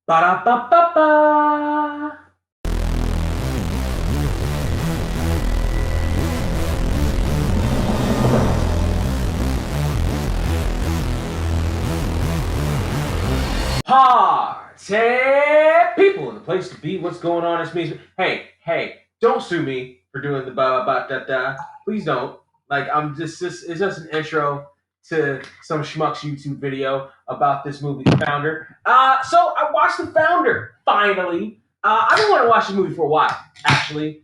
Ba-da-ba-ba-ba. Party people, the place to be. What's going on? It's me. Hey, don't sue me for doing the ba ba da da. Please don't. Like I'm just this is just an intro to some schmucks YouTube video about this movie, The Founder. So I watched The Founder finally. I've been wanting to watch this movie for a while, actually.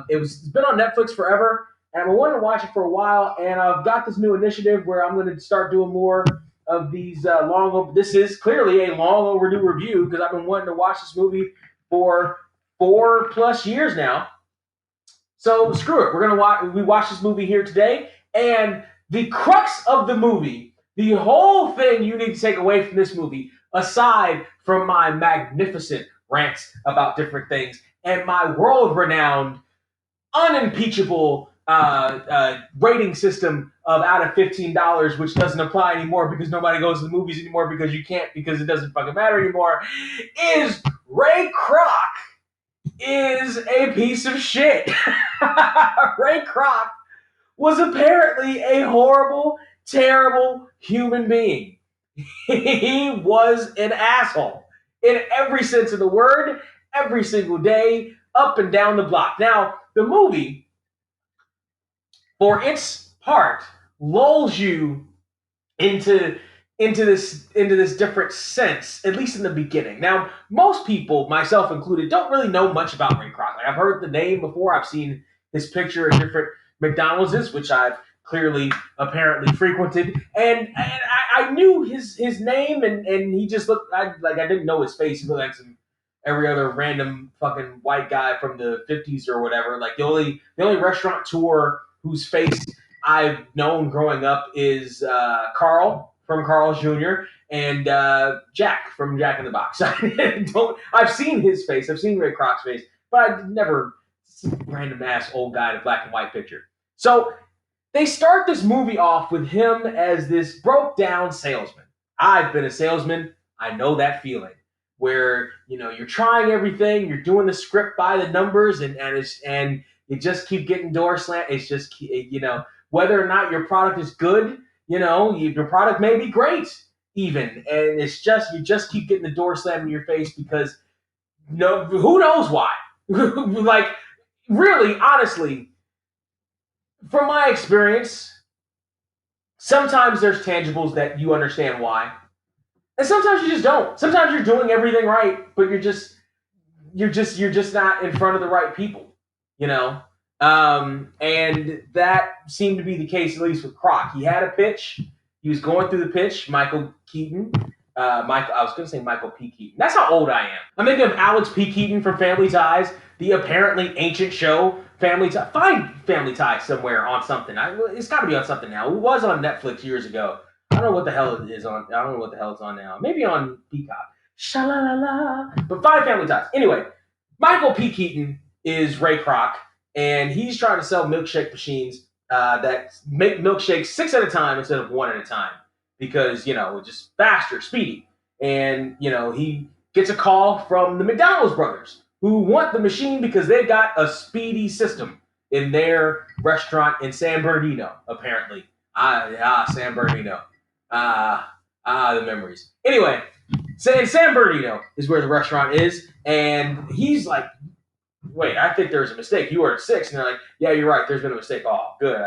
It's been on Netflix forever, and I've been wanting to watch it for a while. And I've got this new initiative where I'm going to start doing more of these This is clearly a long overdue review because I've been wanting to watch this movie for 4+ years now. So screw it. We watch this movie here today, and the crux of the movie, the whole thing you need to take away from this movie, aside from my magnificent rants about different things and my world-renowned, unimpeachable rating system of out of $15, which doesn't apply anymore because nobody goes to the movies anymore because you can't because it doesn't fucking matter anymore, is Ray Kroc is a piece of shit. Ray Kroc was apparently a horrible, terrible human being. He was an asshole in every sense of the word, every single day, up and down the block. Now, the movie, for its part, lulls you into this different sense, at least in the beginning. Now, most people, myself included, don't really know much about Ray Kroc. Like, I've heard the name before. I've seen his picture at different McDonald's, which I've clearly, apparently frequented, and I knew his name, and he just looked like I didn't know his face. He looked like some every other random fucking white guy from the 50s or whatever. Like the only restaurateur whose face I've known growing up is Carl from Carl's Jr. and Jack from Jack in the Box. I've seen his face. I've seen Ray Kroc's face, but I've never random ass old guy in a black and white picture. So they start this movie off with him as this broke down salesman. I've been a salesman. I know that feeling where you're trying everything, you're doing the script by the numbers, and you just keep getting door slammed. It's just whether or not your product is good, your product may be great even, and it's just you just keep getting the door slammed in your face because who knows why. Like really, honestly, from my experience, sometimes there's tangibles that you understand why, and sometimes you just don't. Sometimes you're doing everything right, but you're just not in front of the right people, you know. And that seemed to be the case, at least with Kroc. He had a pitch. He was going through the pitch. Michael Keaton. I was going to say Michael P. Keaton. That's how old I am. I'm thinking of Alex P. Keaton from Family Ties, the apparently ancient show Family Ties. Find Family Ties somewhere on something. It's got to be on something now. It was on Netflix years ago. I don't know what the hell it is on. I don't know what the hell it's on now. Maybe on Peacock. Sha-la-la-la. But find Family Ties. Anyway, Michael P. Keaton is Ray Kroc, and he's trying to sell milkshake machines that make milkshakes 6 at a time instead of 1 at a time because it's just faster, speedy. And he gets a call from the McDonald's brothers who want the machine because they've got a speedy system in their restaurant in San Bernardino. Apparently, San Bernardino, the memories. Anyway, San Bernardino is where the restaurant is, and he's like, wait, I think there was a mistake. You ordered 6, and they're like, yeah, you're right. There's been a mistake. Oh, good.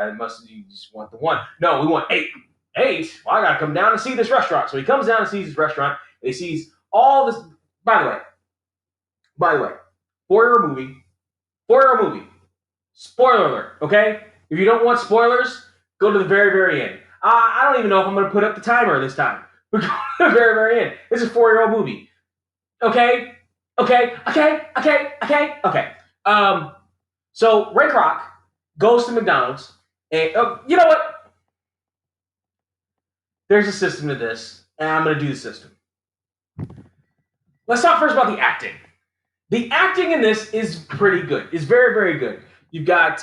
You just want the 1. No, we want 8. 8? Well, I gotta come down and see this restaurant. So he comes down and sees this restaurant. And he sees all this. By the way, 4-year movie. 4-year movie. Spoiler alert. Okay, if you don't want spoilers, go to the very, very end. I don't even know if I'm gonna put up the timer this time. But go to the very, very end. It's a 4-year-old movie. Okay. So Ray Kroc goes to McDonald's, and you know what? There's a system to this, and I'm going to do the system. Let's talk first about the acting. The acting in this is pretty good. It's very, very good. You've got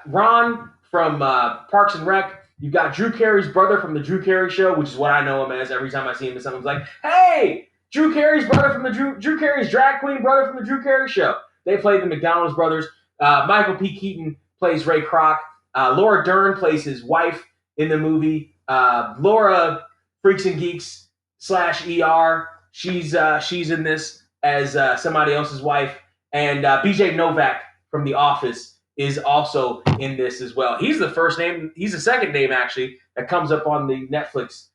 Ron from Parks and Rec. You've got Drew Carey's brother from the Drew Carey Show, which is what I know him as. Every time I see him, someone's like, "Hey, Drew Carey's brother from the Drew Carey's drag queen brother from the Drew Carey Show. They played the McDonald's brothers. Michael P. Keaton plays Ray Kroc. Laura Dern plays his wife in the movie. Laura Freaks and Geeks /ER. She's in this as somebody else's wife. And BJ Novak from The Office is also in this as well. He's the first name. He's the second name actually that comes up on the Netflix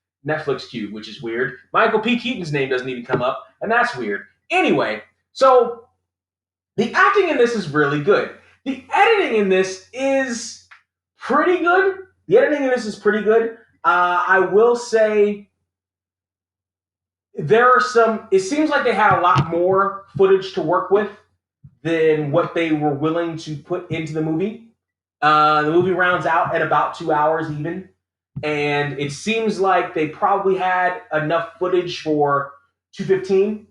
queue, which is weird. Michael P. Keaton's name doesn't even come up, and that's weird. Anyway, so the acting in this is really good. The editing in this is pretty good. I will say there are some. It seems like they had a lot more footage to work with than what they were willing to put into the movie. The movie rounds out at about 2 hours even. And it seems like they probably had enough footage for 2:15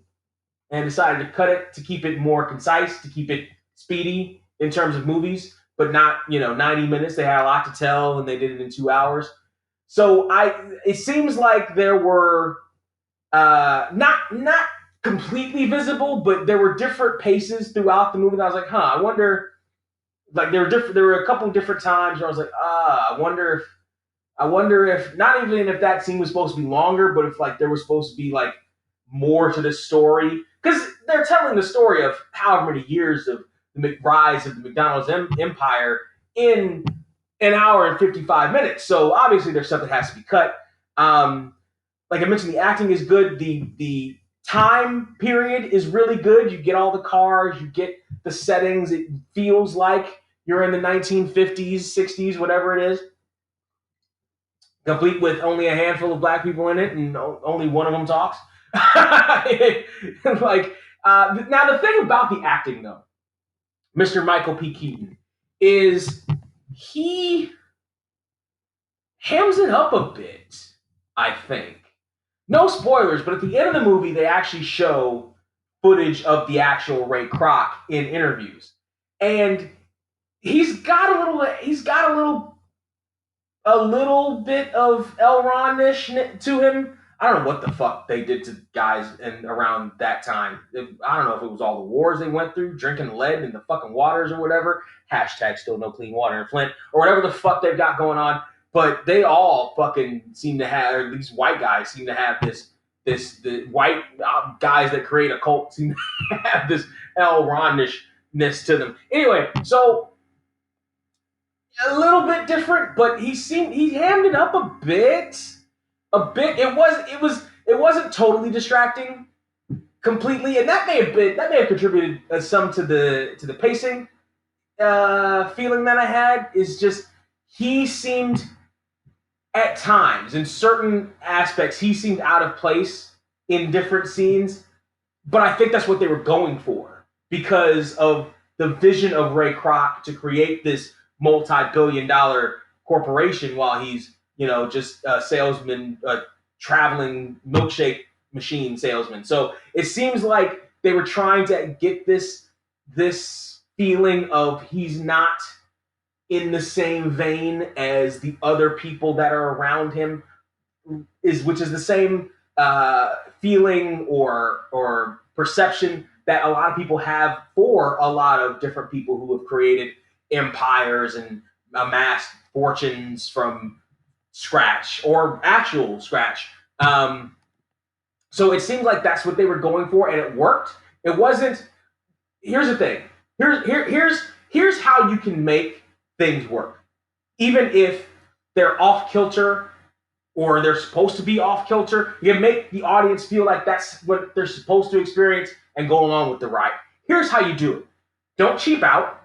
and decided to cut it to keep it more concise, to keep it speedy in terms of movies, but not, 90 minutes. They had a lot to tell and they did it in 2 hours. So it seems like there were not completely visible, but there were different paces throughout the movie. And I was like, I wonder, like there were a couple of different times where I was like, I wonder if not even if that scene was supposed to be longer, but if like there was supposed to be like more to the story, because they're telling the story of however many years of the rise of the McDonald's empire in an hour and 55 minutes. So obviously there's stuff that has to be cut. Like I mentioned, the acting is good. The time period is really good. You get all the cars, you get the settings. It feels like you're in the 1950s, 60s, whatever it is. Complete with only a handful of black people in it, and only one of them talks. Now the thing about the acting, though, Mr. Michael P. Keaton, is he hams it up a bit, I think. No spoilers, but at the end of the movie, they actually show footage of the actual Ray Kroc in interviews, and he's got a little bit of Elron-ish to him. I don't know what the fuck they did to guys around that time. I don't know if it was all the wars they went through, drinking lead in the fucking waters or whatever. # still no clean water in Flint, or whatever the fuck they've got going on. But they all fucking seem to have, or these white guys seem to have the white guys that create a cult seem to have this Elron-ishness to them. Anyway, so a little bit different, but he hammed it up a bit. It wasn't totally distracting completely, and that may have contributed some to the pacing feeling that I had. Is just he seemed at times in certain aspects he seemed out of place in different scenes, but I think that's what they were going for because of the vision of Ray Kroc to create this multi-billion-dollar corporation while he's just a salesman, traveling milkshake machine salesman. So it seems like they were trying to get this feeling of he's not in the same vein as the other people that are around him, which is the same feeling or perception that a lot of people have for a lot of different people who have created empires and amassed fortunes from scratch or actual scratch. So it seemed like that's what they were going for, and it worked. It wasn't. Here's the thing. Here's how you can make things work, even if they're off kilter or they're supposed to be off kilter. You can make the audience feel like that's what they're supposed to experience and go along with the ride. Here's how you do it. Don't cheap out.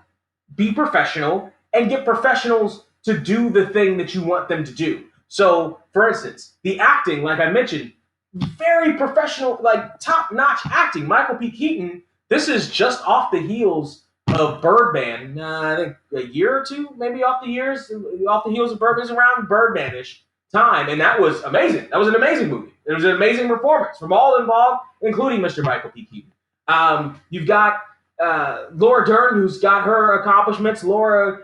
Be professional and get professionals to do the thing that you want them to do. So, for instance, the acting, like I mentioned, very professional, like top-notch acting. Michael P. Keaton, this is just off the heels of Birdman. I think a year or two, maybe off the heels of Birdman. It's around Birdman-ish time, and that was amazing. That was an amazing movie. It was an amazing performance from all involved, including Mr. Michael P. Keaton. You've got Laura Dern, who's got her accomplishments. Laura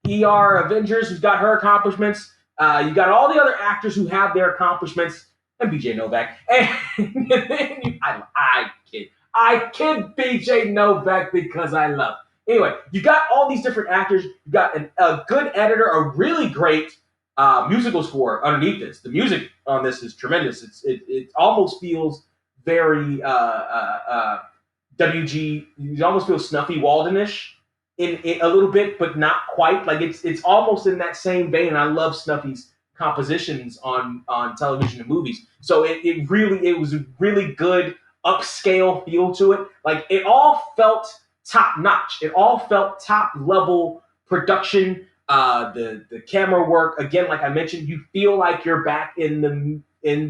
ER Avengers, who's got her accomplishments. You've got all the other actors who have their accomplishments. and BJ Novak. And I kid BJ Novak because I love. Anyway, you got all these different actors. You got a good editor, a really great musical score underneath this. The music on this is tremendous. It almost feels very WG. It almost feels Snuffy Waldenish in a little bit, but not quite. Like it's almost in that same vein. And I love Snuffy's compositions on television and movies. So it was a really good upscale feel to it. Like it all felt top notch. It all felt top level production. The camera work again, like I mentioned, you feel like you're back in the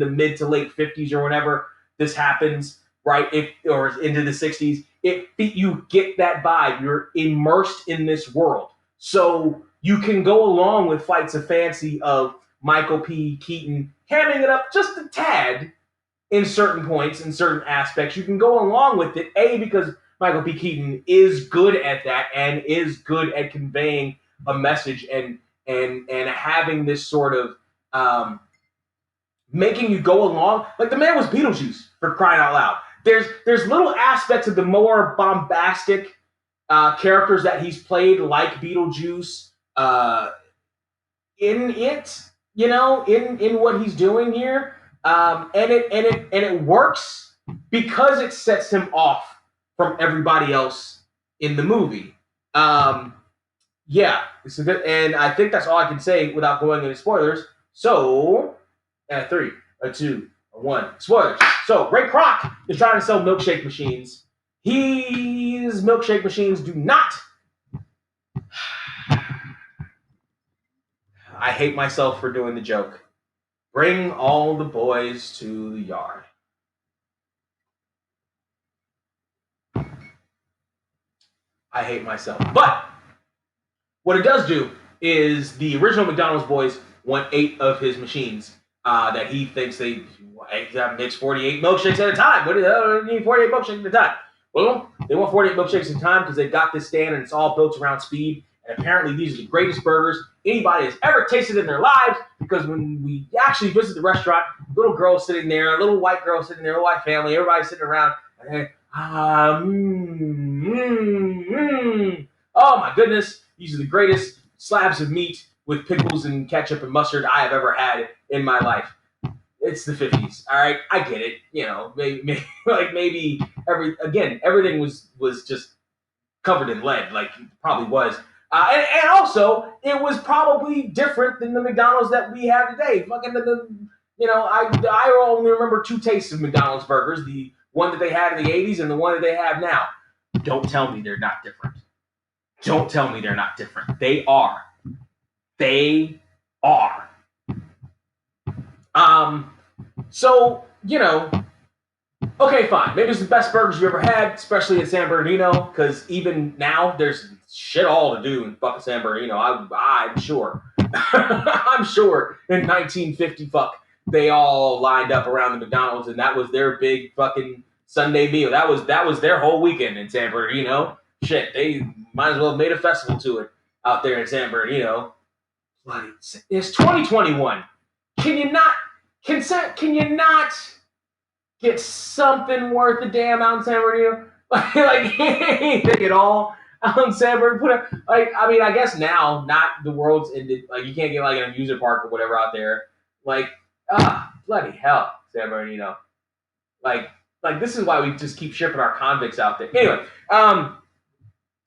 mid to late 50s or whenever this happens, right? If or into the 60s, you get that vibe. You're immersed in this world, so you can go along with Flights of Fancy of Michael P. Keaton hamming it up just a tad in certain points, in certain aspects. You can go along with it, because Michael P. Keaton is good at that and is good at conveying a message and having this sort of making you go along. Like the man was Beetlejuice, for crying out loud. There's little aspects of the more bombastic characters that he's played, like Beetlejuice, in it, in what he's doing here, and it works because it sets him off from everybody else in the movie. Yeah, it's a good, and I think that's all I can say without going into spoilers. So, at 3, a 2, a 1, spoilers. So, Ray Kroc is trying to sell milkshake machines. His milkshake machines do not. I hate myself for doing the joke. Bring all the boys to the yard. I hate myself. But what it does do is the original McDonald's boys want 8 of his machines that he thinks they mix 48 milkshakes at a time. What do they need 48 milkshakes at a time? Well, they want 48 milkshakes at a time because they've got this stand and it's all built around speed. And apparently these are the greatest burgers anybody has ever tasted in their lives, because when we actually visit the restaurant, little girl sitting there, a little white girl sitting there, a white family, everybody sitting around, and oh my goodness, these are the greatest slabs of meat with pickles and ketchup and mustard I have ever had in my life. It's the 50s, all right? I get it. Maybe everything was just covered in lead, like it probably was. And also, it was probably different than the McDonald's that we have today. I only remember 2 tastes of McDonald's burgers: the one that they had in the 80s and the one that they have now. Don't tell me they're not different. Don't tell me they're not different. They are. They are. So, okay, fine. Maybe it's the best burgers you ever had, especially at San Bernardino, because even now there's shit all to do in fucking San Bernardino. I'm sure. I'm sure in 1950, they all lined up around the McDonald's, and that was their big fucking Sunday meal. That was their whole weekend in San Bernardino. Shit, they might as well have made a festival to it out there in San Bernardino. It's 2021. Can you not get something worth a damn out in San Bernardino? Like anything at all out in San Bernardino? I guess now, not the world's ended. Like, you can't get like an amusement park or whatever out there. Like, bloody hell, San Bernardino. Like this is why we just keep shipping our convicts out there. Anyway,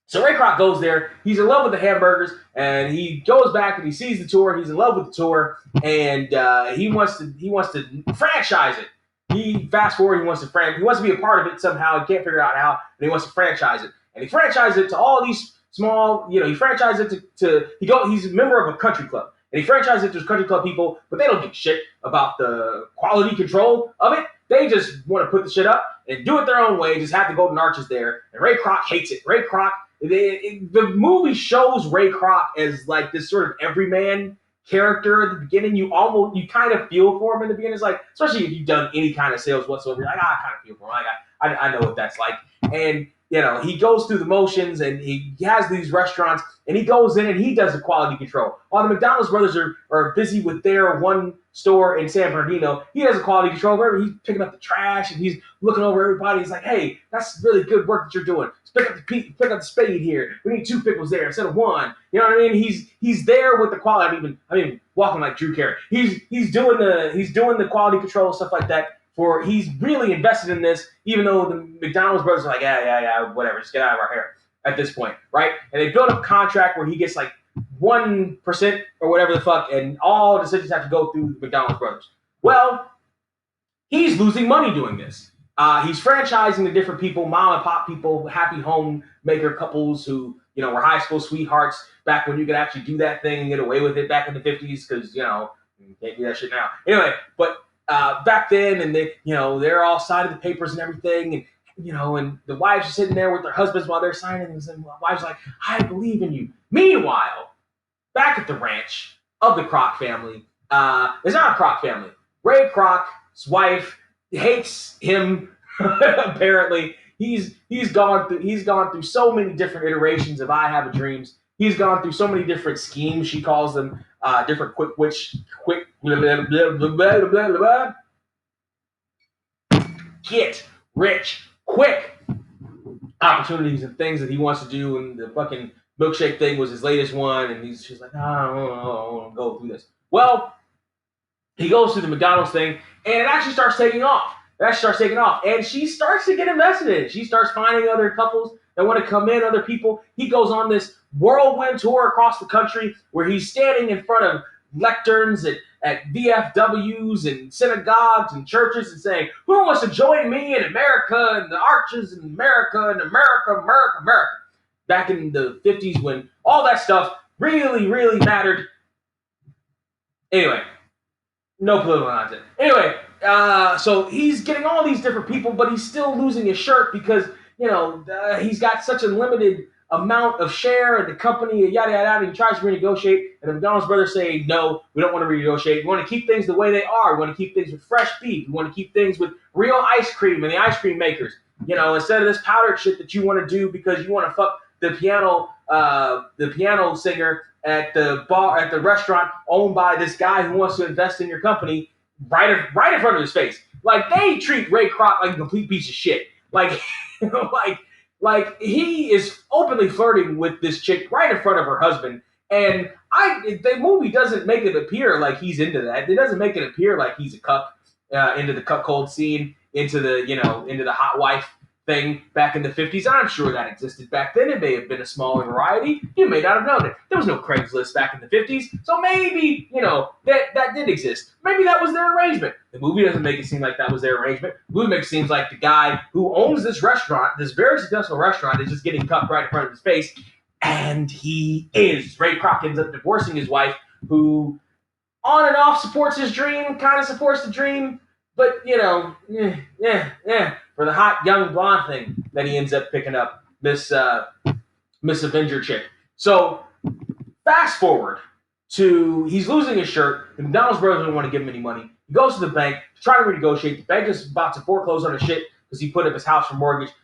so Ray Kroc goes there. He's in love with the hamburgers, and he goes back and he sees the tour. He's in love with the tour, and he wants to franchise it. He fast forward. He wants to be a part of it somehow. He can't figure out how, and he wants to franchise it. And he franchised it to all these small. He franchised it to he's a member of a country club, and he franchised it to his country club people, but they don't give shit about the quality control of it. They just want to put the shit up and do it their own way. Just have the golden arches there, and Ray Kroc hates it. Ray Kroc. The movie shows Ray Kroc as like this sort of everyman character at the beginning. You kind of feel for him in the beginning. It's like, especially if you've done any kind of sales whatsoever, you're like, I kind of feel for him. I know what that's like. And he goes through the motions, and he has these restaurants, and he goes in and he does the quality control while the McDonald's brothers are busy with their one store in San Bernardino. He has a quality control over everything. He's picking up the trash and he's looking over everybody. He's like, hey, that's really good work that you're doing. Let's pick up the spade here. We need 2 pickles there instead of 1. You know what I mean? He's there with the quality. I mean, walking like Drew Carey. He's doing the quality control, stuff like that. He's really invested in this, even though the McDonald's brothers are like, yeah, whatever, just get out of our hair at this point, right? And they build up a contract where he gets like 1% or whatever the fuck, and all decisions have to go through the McDonald's brothers. Well, he's losing money doing this. He's franchising to different people, mom and pop people, happy homemaker couples who, were high school sweethearts back when you could actually do that thing and get away with it back in the 50s, because, you can't do that shit now. Anyway, but back then, and they, they're all signing the papers and everything, and and the wives are sitting there with their husbands while they're signing, and the wives are like, I believe in you. Meanwhile, back at the ranch of the Kroc family, it's not a Kroc family. Ray Kroc's wife hates him. Apparently, he's gone through so many different iterations of I Have a Dreams. He's gone through so many different schemes. She calls them different quick blah, blah, blah, blah, blah, blah. Get rich quick opportunities and things that he wants to do, and the fucking milkshake thing was his latest one, and she's like, I don't want to go through this. Well, he goes through the McDonald's thing, and it actually starts taking off. And she starts to get invested in it. She starts finding other couples that want to come in, other people. He goes on this whirlwind tour across the country where he's standing in front of lecterns at VFWs and synagogues and churches and saying, who wants to join me in America and the arches in America and America. Back in the 50s when all that stuff really, really mattered. Anyway, no political nonsense. Anyway, so he's getting all these different people, but he's still losing his shirt because, he's got such a limited amount of share in the company, yada, yada, yada. He tries to renegotiate, and the McDonald's brothers say, no, we don't want to renegotiate. We want to keep things the way they are. We want to keep things with fresh beef. We want to keep things with real ice cream and the ice cream makers. Instead of this powdered shit that you want to do because you want to fuck the piano singer at the bar, at the restaurant owned by this guy who wants to invest in your company right in front of his face. Like, they treat Ray Kroc like a complete piece of shit. Like, like he is openly flirting with this chick right in front of her husband. And the movie doesn't make it appear like he's into that. It doesn't make it appear like he's a cuck, into the cuckold scene, into the hot wife thing back in the 50s. I'm sure that existed back then. It may have been a smaller variety. You may not have known it. There was no Craigslist back in the 50s. So maybe, that did exist. Maybe that was their arrangement. The movie doesn't make it seem like that was their arrangement. The movie makes it seem like the guy who owns this restaurant, this very successful restaurant, is just getting cucked right in front of his face. And he is. Ray Kroc ends up divorcing his wife, who on and off supports his dream, kind of supports the dream, but, for the hot young blonde thing that he ends up picking up, Miss Avenger chick. So fast forward to he's losing his shirt. The McDonald's brothers don't want to give him any money. He goes to the bank to try to renegotiate. The bank is about to foreclose on his shit because he put up his house for mortgage.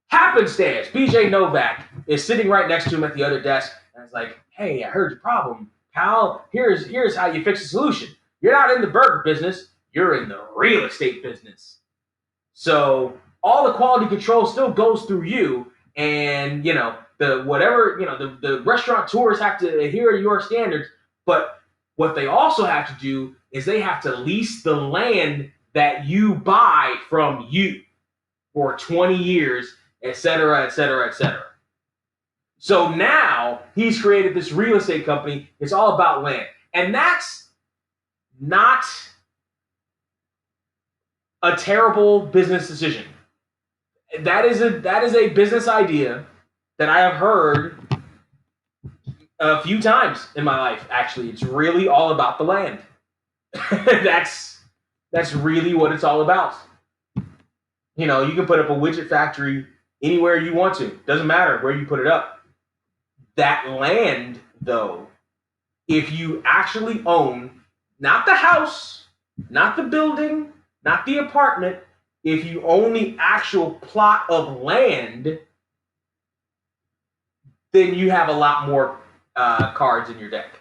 Happenstance, BJ Novak is sitting right next to him at the other desk, and it's like, hey, I heard your problem, pal. Here's how you fix the solution. You're not in the burger business. You're in the real estate business. So all the quality control still goes through you, and the restaurateurs have to adhere to your standards. But what they also have to do is they have to lease the land that you buy from you for 20 years, et cetera, et cetera, et cetera. So now he's created this real estate company. It's all about land, and that's not a terrible business decision. That is a business idea that I have heard a few times in my life. Actually, it's really all about the land. That's really what it's all about. You can put up a widget factory anywhere you want to. Doesn't matter where you put it up. That land, though, if you actually own not the house, not the building, not the apartment, if you own the actual plot of land, then you have a lot more cards in your deck.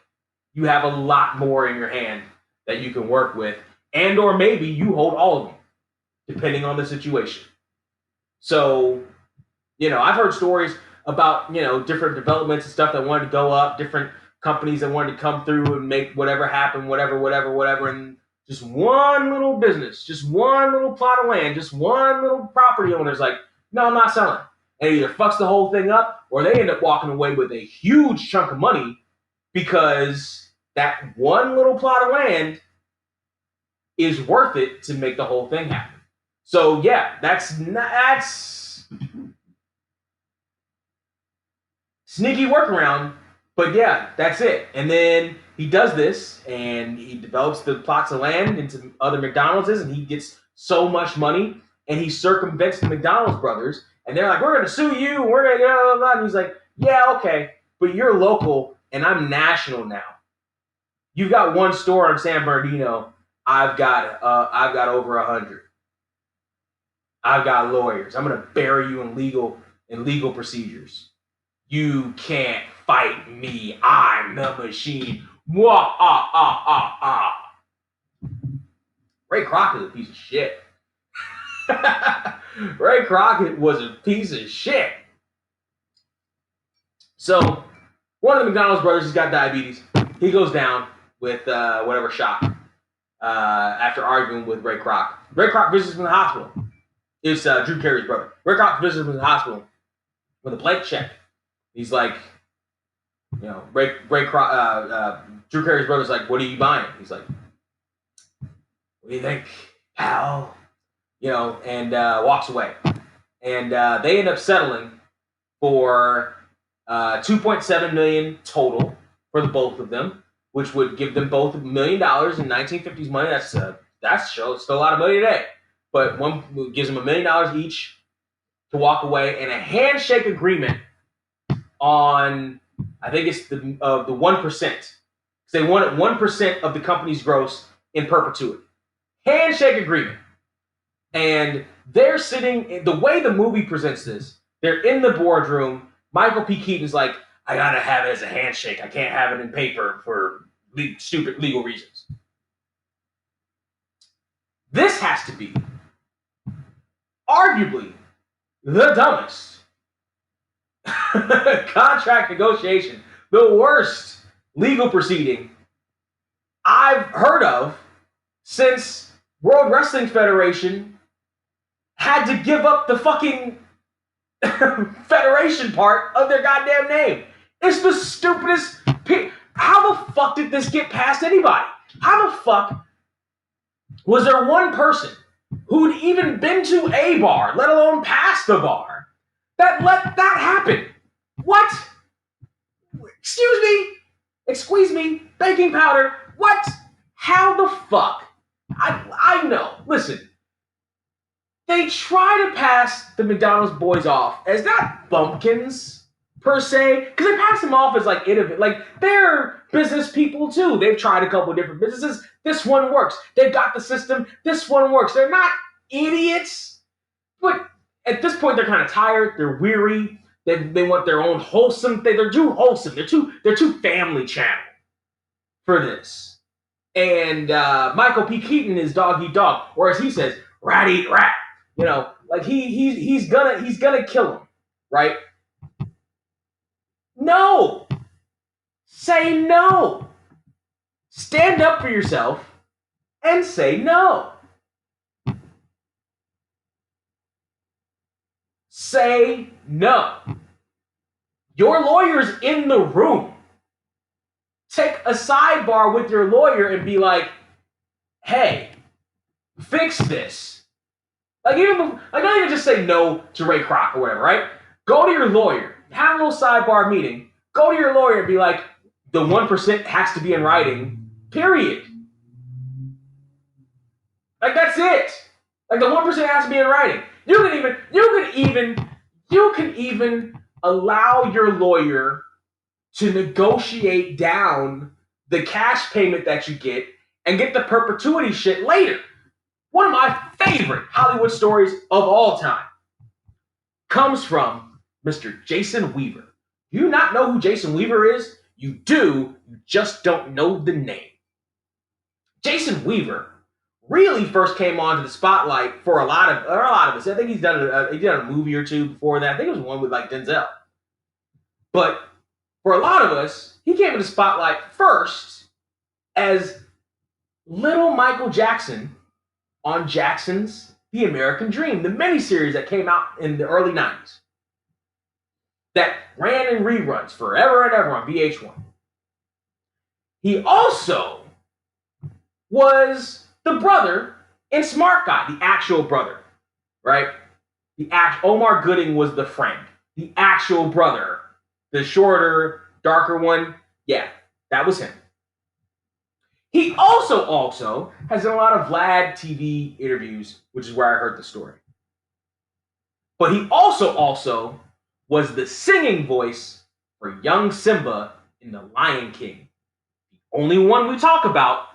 You have a lot more in your hand that you can work with, and or maybe you hold all of them, depending on the situation. So, I've heard stories about, different developments and stuff that wanted to go up, different companies that wanted to come through and make whatever happen, whatever, and just one little business, just one little plot of land, just one little property owner's like, no, I'm not selling. And either fucks the whole thing up or they end up walking away with a huge chunk of money because that one little plot of land is worth it to make the whole thing happen. So yeah, that's sneaky workaround, but yeah, that's it. And then he does this, and he develops the plots of land into other McDonald's, and he gets so much money, and he circumvents the McDonald's brothers, and they're like, we're going to sue you, we're going to blah, blah, blah. And he's like, yeah, okay, but you're local, and I'm national now. You've got one store in San Bernardino. I've got over 100. I've got lawyers. I'm going to bury you in legal procedures. You can't fight me. I'm the machine. Wah, ah, ah, ah, ah. Ray Crockett was a piece of shit. Ray Crockett was a piece of shit. So, one of the McDonald's brothers has got diabetes. He goes down with whatever shock after arguing with Ray Kroc. Ray Kroc visits him in the hospital. It's Drew Carey's brother. Ray Kroc visits him in the hospital with a blank check. He's like, Ray Kroc, Drew Carey's brother's like, what are you buying? He's like, what do you think, pal? And walks away. And they end up settling for $2.7 million total for the both of them, which would give them both $1 million in 1950s money. That's still a lot of money today. But one gives them $1 million each to walk away, and a handshake agreement on, I think it's the 1%. They wanted 1% of the company's gross in perpetuity. Handshake agreement. And they're sitting, the way the movie presents this, they're in the boardroom. Michael P. Keaton's like, I gotta have it as a handshake. I can't have it in paper for stupid legal reasons. This has to be arguably the dumbest contract negotiation, the worst legal proceeding I've heard of since World Wrestling Federation had to give up the fucking federation part of their goddamn name. It's the stupidest. How the fuck did this get past anybody? How the fuck was there one person who'd even been to a bar, let alone past the bar, that let that happen? What? Excuse me, baking powder. What? How the fuck? I know. Listen, they try to pass the McDonald's boys off as not bumpkins per se, because they pass them off as like innovative, like they're business people too. They've tried a couple of different businesses. This one works. They've got the system. This one works. They're not idiots, but at this point they're kind of tired. They're weary. They want their own wholesome thing. They're too wholesome. They're too family channel for this. And Michael P. Keaton is dog eat dog, or as he says, rat eat rat. Like he's gonna kill him, right? No. Say no. Stand up for yourself and say no. Say no. Your lawyer's in the room. Take a sidebar with your lawyer and be like, hey, fix this. Like, don't even just say no to Ray Kroc or whatever, right? Go to your lawyer, have a little sidebar meeting, go to your lawyer and be like, the 1% has to be in writing, period. Like, that's it. Like, the 1% has to be in writing. You can even allow your lawyer to negotiate down the cash payment that you get and get the perpetuity shit later. One of my favorite Hollywood stories of all time comes from Mr. Jason Weaver. Do you not know who Jason Weaver is? You do, you just don't know the name. Jason Weaver really first came onto the spotlight for a lot of us. I think he done a movie or two before that. I think it was one with like Denzel. But for a lot of us, he came into the spotlight first as little Michael Jackson on Jackson's The American Dream, the miniseries that came out in the early 90s that ran in reruns forever and ever on VH1. He also was the brother in Smart Guy, the actual brother, right? Omar Gooding was the friend, the actual brother, the shorter, darker one. Yeah, that was him. He also has done a lot of Vlad TV interviews, which is where I heard the story. But he also was the singing voice for young Simba in The Lion King. The only one we talk about,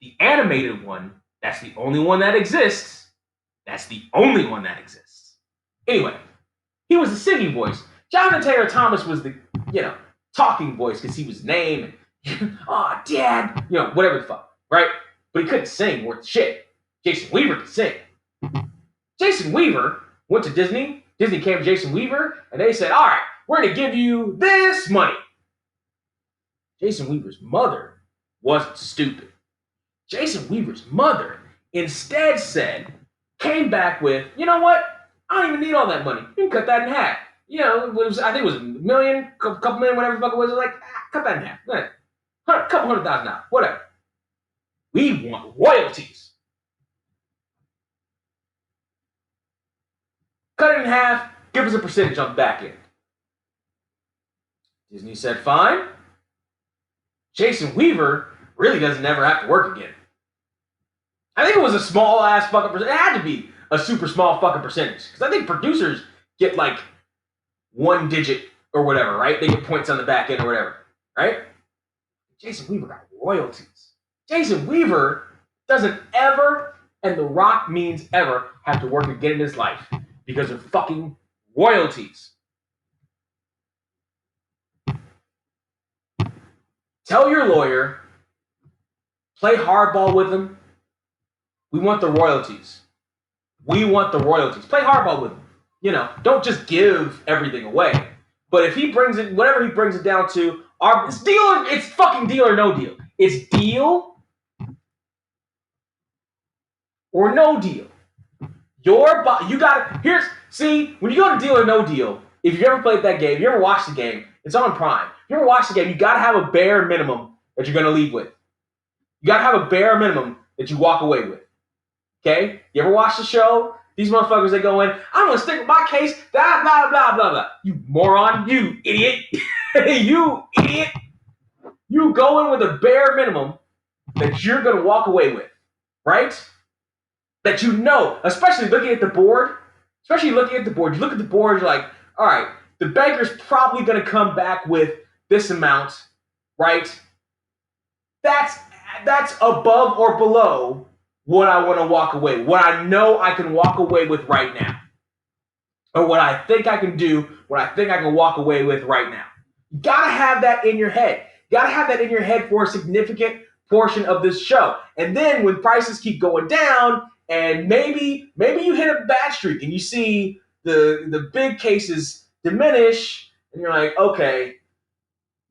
the animated one, that's the only one that exists. That's the only one that exists. Anyway, he was the singing voice. Jonathan Taylor Thomas was the, talking voice because he was named. Oh, Dad, whatever the fuck, right? But he couldn't sing worth shit. Jason Weaver could sing. Jason Weaver went to Disney. Disney came to Jason Weaver, and they said, all right, we're going to give you this money. Jason Weaver's mother wasn't stupid. Jason Weaver's mother instead came back with, you know what? I don't even need all that money. You can cut that in half. I think it was $1 million, couple million, whatever the fuck it was. Like, cut that in half. A couple $100,000, whatever. We want royalties. Cut it in half, give us a percentage on the back end. Disney said, fine. Jason Weaver really doesn't ever have to work again. I think it was a small ass fucking percentage. It had to be a super small fucking percentage. Because I think producers get like 1 digit or whatever, right? They get points on the back end or whatever, right? Jason Weaver got royalties. Jason Weaver doesn't ever, and The Rock means ever, have to work again in his life because of fucking royalties. Tell your lawyer, play hardball with him. We want the royalties. We want the royalties. Play hardball with him. Don't just give everything away. But if he brings it, whatever he brings it down to, it's fucking deal or no deal. It's deal or no deal. When you go to Deal or No Deal, if you ever played that game, if you ever watched the game, it's on Prime. If you ever watched the game, you gotta have a bare minimum that you're gonna leave with. You gotta have a bare minimum that you walk away with. Okay? You ever watch the show? These motherfuckers, they go in, I'm gonna stick with my case, blah, blah, blah, blah, blah. You moron, you idiot. You idiot. You go in with a bare minimum that you're gonna walk away with, right? That especially looking at the board. You look at the board, you're like, all right, the banker's probably gonna come back with this amount, right? That's above or below what I want to walk away with, what I know I can walk away with right now. Or what I think I can do, what I think I can walk away with right now. You gotta have that in your head. You gotta have that in your head for a significant portion of this show. And then when prices keep going down, and maybe you hit a bad streak and you see the big cases diminish, and you're like, okay,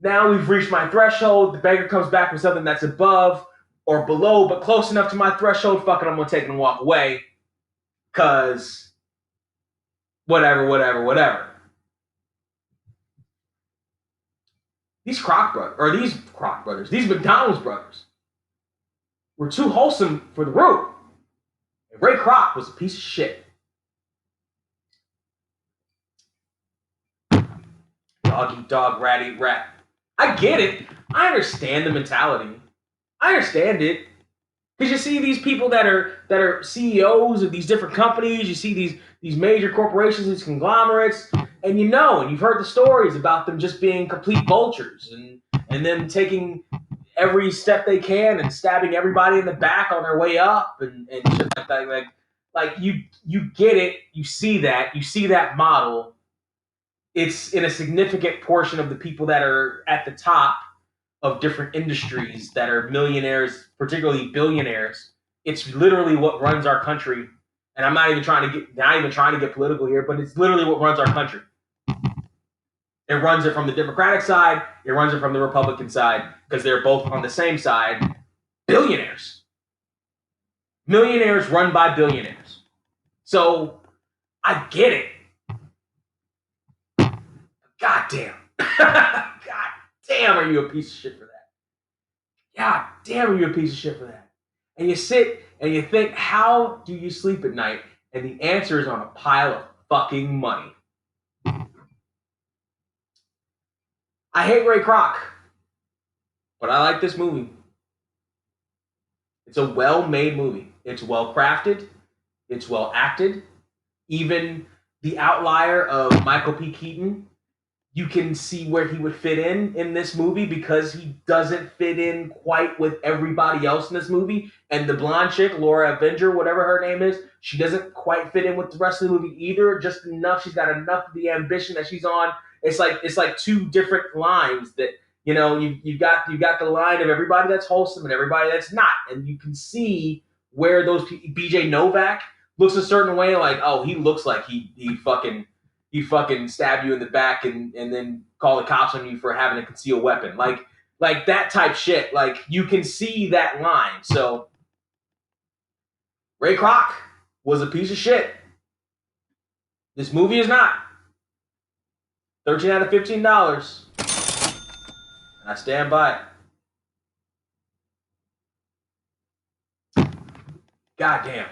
now we've reached my threshold. The banker comes back with something that's above or below, but close enough to my threshold. Fuck it, I'm gonna take it and walk away. Cause whatever. These McDonald's brothers were too wholesome for the room. And Ray Kroc was a piece of shit. Dog eat dog, rat eat rat. I get it. I understand the mentality. I understand it. Because you see these people that are CEOs of these different companies, you see these major corporations, these conglomerates, and you've heard the stories about them just being complete vultures and them taking every step they can and stabbing everybody in the back on their way up and shit like that. Like you get it, you see that model. It's in a significant portion of the people that are at the top of different industries that are millionaires, particularly billionaires. It's literally what runs our country. And I'm not even trying to get political here, but it's literally what runs our country. It runs it from the Democratic side. It runs it from the Republican side because they're both on the same side. Billionaires. Millionaires run by billionaires. So I get it. God damn. God damn, are you a piece of shit for that? God damn, are you a piece of shit for that? And you sit and you think, how do you sleep at night? And the answer is on a pile of fucking money. I hate Ray Kroc, but I like this movie. It's a well-made movie. It's well-crafted. It's well-acted. Even the outlier of Michael P. Keaton, you can see where he would fit in this movie because he doesn't fit in quite with everybody else in this movie. And the blonde chick, Laura Avenger, whatever her name is, she doesn't quite fit in with the rest of the movie either. Just enough. She's got enough of the ambition that she's on. It's like two different lines that, you know, you've got the line of everybody that's wholesome and everybody that's not. And you can see where those BJ Novak looks a certain way, like, oh, he looks like he fucking stab you in the back and then call the cops on you for having a concealed weapon. Like that type shit. Like, you can see that line. So Ray Kroc was a piece of shit. This movie is not. 13 out of $15. And I stand by it. Goddamn.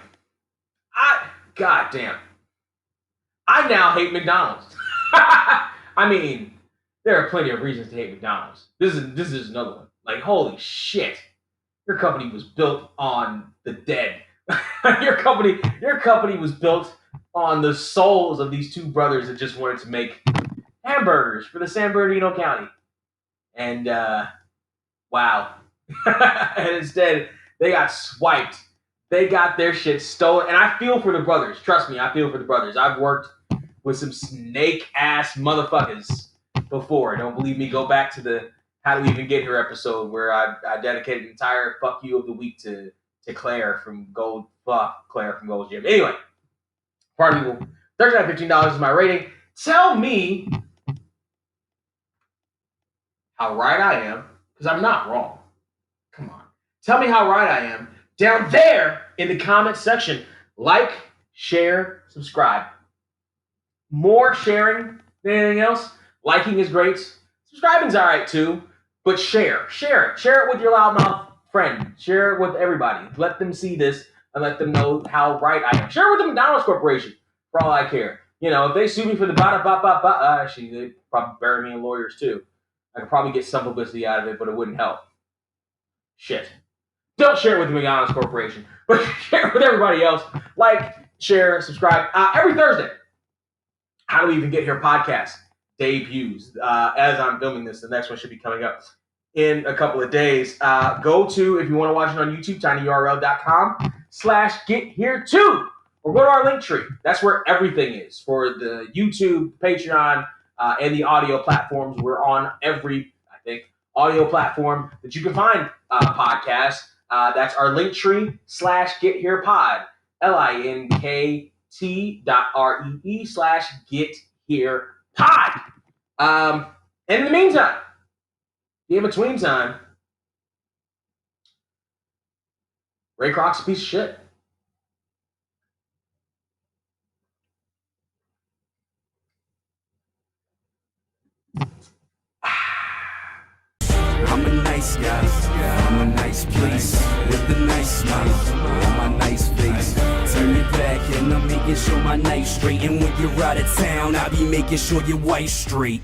I now hate McDonald's. I mean, there are plenty of reasons to hate McDonald's. This is another one. Like, holy shit. Your company was built on the dead. Your company was built on the souls of these two brothers that just wanted to make hamburgers for the San Bernardino County. And wow. And instead, they got swiped. They got their shit stolen. And I feel for the brothers. Trust me, I feel for the brothers. I've worked with some snake-ass motherfuckers before. Don't believe me? Go back to the How Do We Even Get Here episode where I dedicated an entire fuck you of the week to Claire from Gold. Fuck Claire from Gold Gym. Anyway, party people, $13.15 is my rating. Tell me how right I am, because I'm not wrong. Come on. Tell me how right I am down there in the comment section. Like, share, subscribe. More sharing than anything else. Liking is great. Subscribing's all right too. But share it. Share it with your loudmouth friend. Share it with everybody. Let them see this and let them know how right I am. Share it with the McDonald's Corporation for all I care. You know, if they sue me for the actually, they'd probably bury me in lawyers too. I could probably get some publicity out of it, but it wouldn't help. Shit. Don't share it with the McDonald's Corporation, but share it with everybody else. Like, share, subscribe. Every Thursday, How Do We Even Get Here podcast debuts. As I'm filming this, the next one should be coming up in a couple of days. Go to, if you want to watch it on YouTube, tinyurl.com/gethere2. Or go to our link tree. That's where everything is. For the YouTube, Patreon, and the audio platforms. We're on every, I think, audio platform that you can find podcasts. That's our link tree /getherepod. linkt.ree/getherepod. And in the meantime, the in-between time, Ray Kroc's a piece of shit. I'm a nice guy, I'm a nice place, with a nice smile on my nice face. Turn your back and I'm making sure my night's straight. And when you're out of town, I'll be making sure your wife's straight.